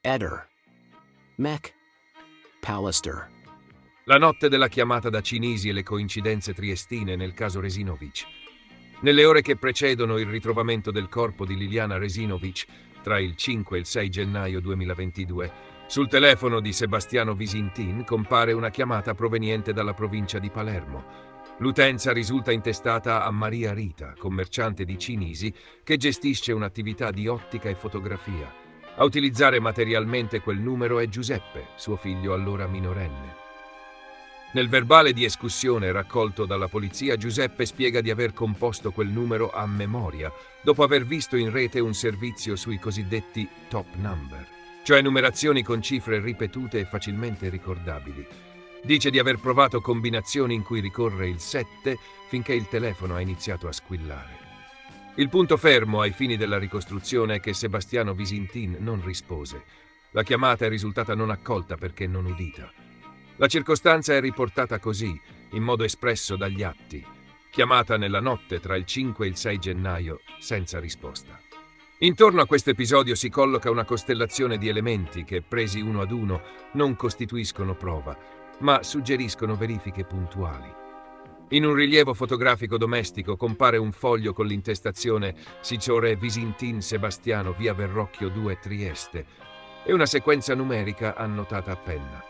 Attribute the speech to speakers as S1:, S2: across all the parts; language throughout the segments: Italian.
S1: Eder. Mech. Pallister.
S2: La notte della chiamata da Cinisi e le coincidenze triestine nel caso Resinovic. Nelle ore che precedono il ritrovamento del corpo di Liliana Resinovic, tra il 5 e il 6 gennaio 2022, sul telefono di Sebastiano Visintin compare una chiamata proveniente dalla provincia di Palermo. L'utenza risulta intestata a Maria Rita, commerciante di Cinisi, che gestisce un'attività di ottica e fotografia. A utilizzare materialmente quel numero è Giuseppe, suo figlio allora minorenne. Nel verbale di escussione raccolto dalla polizia, Giuseppe spiega di aver composto quel numero a memoria, dopo aver visto in rete un servizio sui cosiddetti top number, cioè numerazioni con cifre ripetute e facilmente ricordabili. Dice di aver provato combinazioni in cui ricorre il 7 finché il telefono ha iniziato a squillare. Il punto fermo ai fini della ricostruzione è che Sebastiano Visintin non rispose. La chiamata è risultata non accolta perché non udita. La circostanza è riportata così, in modo espresso dagli atti. Chiamata nella notte tra il 5 e il 6 gennaio, senza risposta. Intorno a questo episodio si colloca una costellazione di elementi che, presi uno ad uno, non costituiscono prova, ma suggeriscono verifiche puntuali. In un rilievo fotografico domestico compare un foglio con l'intestazione Signore Visintin Sebastiano, via Verrocchio 2, Trieste, e una sequenza numerica annotata a penna.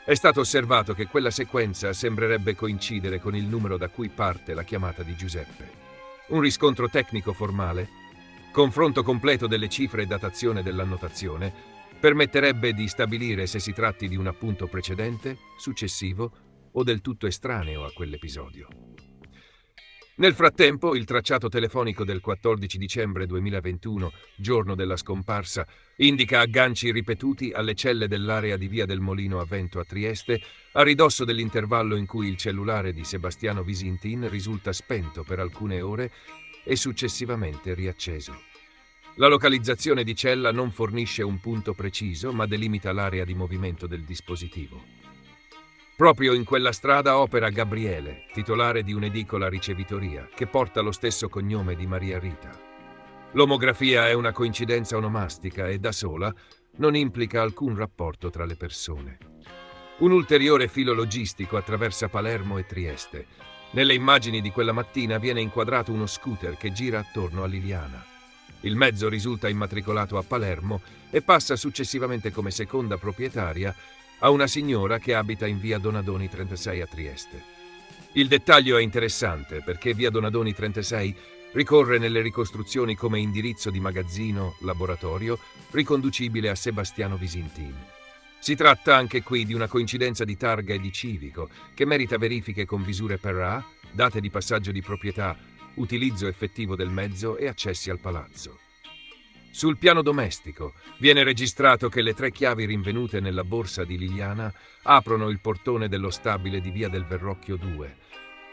S2: È stato osservato che quella sequenza sembrerebbe coincidere con il numero da cui parte la chiamata di Giuseppe. Un riscontro tecnico formale, confronto completo delle cifre e datazione dell'annotazione, permetterebbe di stabilire se si tratti di un appunto precedente, successivo o del tutto estraneo a quell'episodio. Nel frattempo, il tracciato telefonico del 14 dicembre 2021, giorno della scomparsa, indica agganci ripetuti alle celle dell'area di Via del Molino a Vento a Trieste, a ridosso dell'intervallo in cui il cellulare di Sebastiano Visintin risulta spento per alcune ore e successivamente riacceso. La localizzazione di cella non fornisce un punto preciso, ma delimita l'area di movimento del dispositivo. Proprio in quella strada opera Gabriele, titolare di un'edicola ricevitoria, che porta lo stesso cognome di Maria Rita. L'omografia è una coincidenza onomastica e da sola non implica alcun rapporto tra le persone. Un ulteriore filo logistico attraversa Palermo e Trieste. Nelle immagini di quella mattina viene inquadrato uno scooter che gira attorno a Liliana. Il mezzo risulta immatricolato a Palermo e passa successivamente come seconda proprietaria a una signora che abita in via Donadoni 36 a Trieste. Il dettaglio è interessante perché via Donadoni 36 ricorre nelle ricostruzioni come indirizzo di magazzino, laboratorio, riconducibile a Sebastiano Visintin. Si tratta anche qui di una coincidenza di targa e di civico che merita verifiche con visure per A, date di passaggio di proprietà, utilizzo effettivo del mezzo e accessi al palazzo. Sul piano domestico viene registrato che le 3 chiavi rinvenute nella borsa di Liliana aprono il portone dello stabile di via del Verrocchio 2,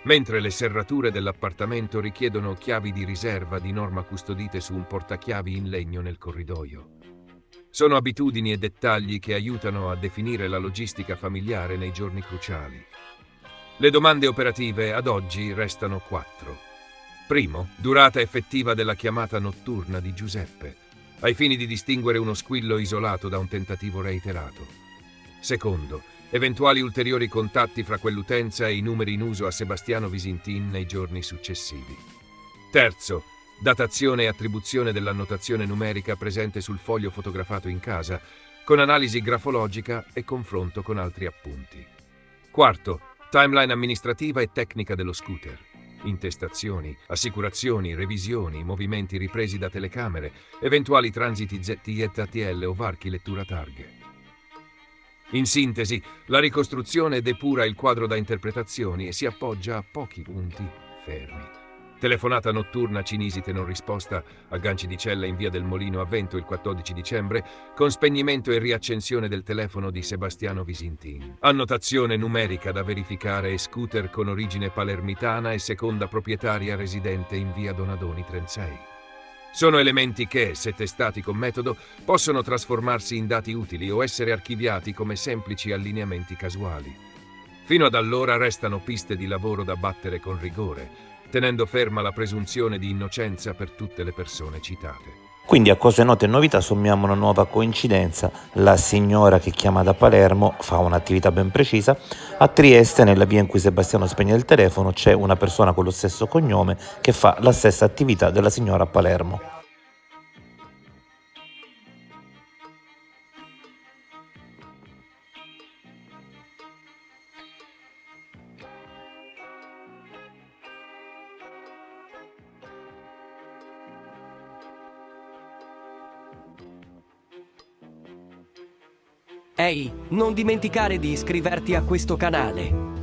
S2: mentre le serrature dell'appartamento richiedono chiavi di riserva di norma custodite su un portachiavi in legno nel corridoio. Sono abitudini e dettagli che aiutano a definire la logistica familiare nei giorni cruciali. Le domande operative ad oggi restano 4. Primo, durata effettiva della chiamata notturna di Giuseppe, ai fini di distinguere uno squillo isolato da un tentativo reiterato. Secondo, eventuali ulteriori contatti fra quell'utenza e i numeri in uso a Sebastiano Visintin nei giorni successivi. Terzo, datazione e attribuzione dell'annotazione numerica presente sul foglio fotografato in casa, con analisi grafologica e confronto con altri appunti. Quarto, timeline amministrativa e tecnica dello scooter. Intestazioni, assicurazioni, revisioni, movimenti ripresi da telecamere, eventuali transiti ZTL o varchi lettura targhe. In sintesi, la ricostruzione depura il quadro da interpretazioni e si appoggia a pochi punti fermi. Telefonata notturna Cinisite non risposta, agganci di cella in via del Molino a Vento il 14 dicembre, con spegnimento e riaccensione del telefono di Sebastiano Visintin. Annotazione numerica da verificare e scooter con origine palermitana e seconda proprietaria residente in via Donadoni 36. Sono elementi che, se testati con metodo, possono trasformarsi in dati utili o essere archiviati come semplici allineamenti casuali. Fino ad allora restano piste di lavoro da battere con rigore, tenendo ferma la presunzione di innocenza per tutte le persone citate.
S3: Quindi a cose note e novità sommiamo una nuova coincidenza: la signora che chiama da Palermo fa un'attività ben precisa, a Trieste, nella via in cui Sebastiano spegne il telefono, c'è una persona con lo stesso cognome che fa la stessa attività della signora a Palermo.
S4: Ehi, non dimenticare di iscriverti a questo canale.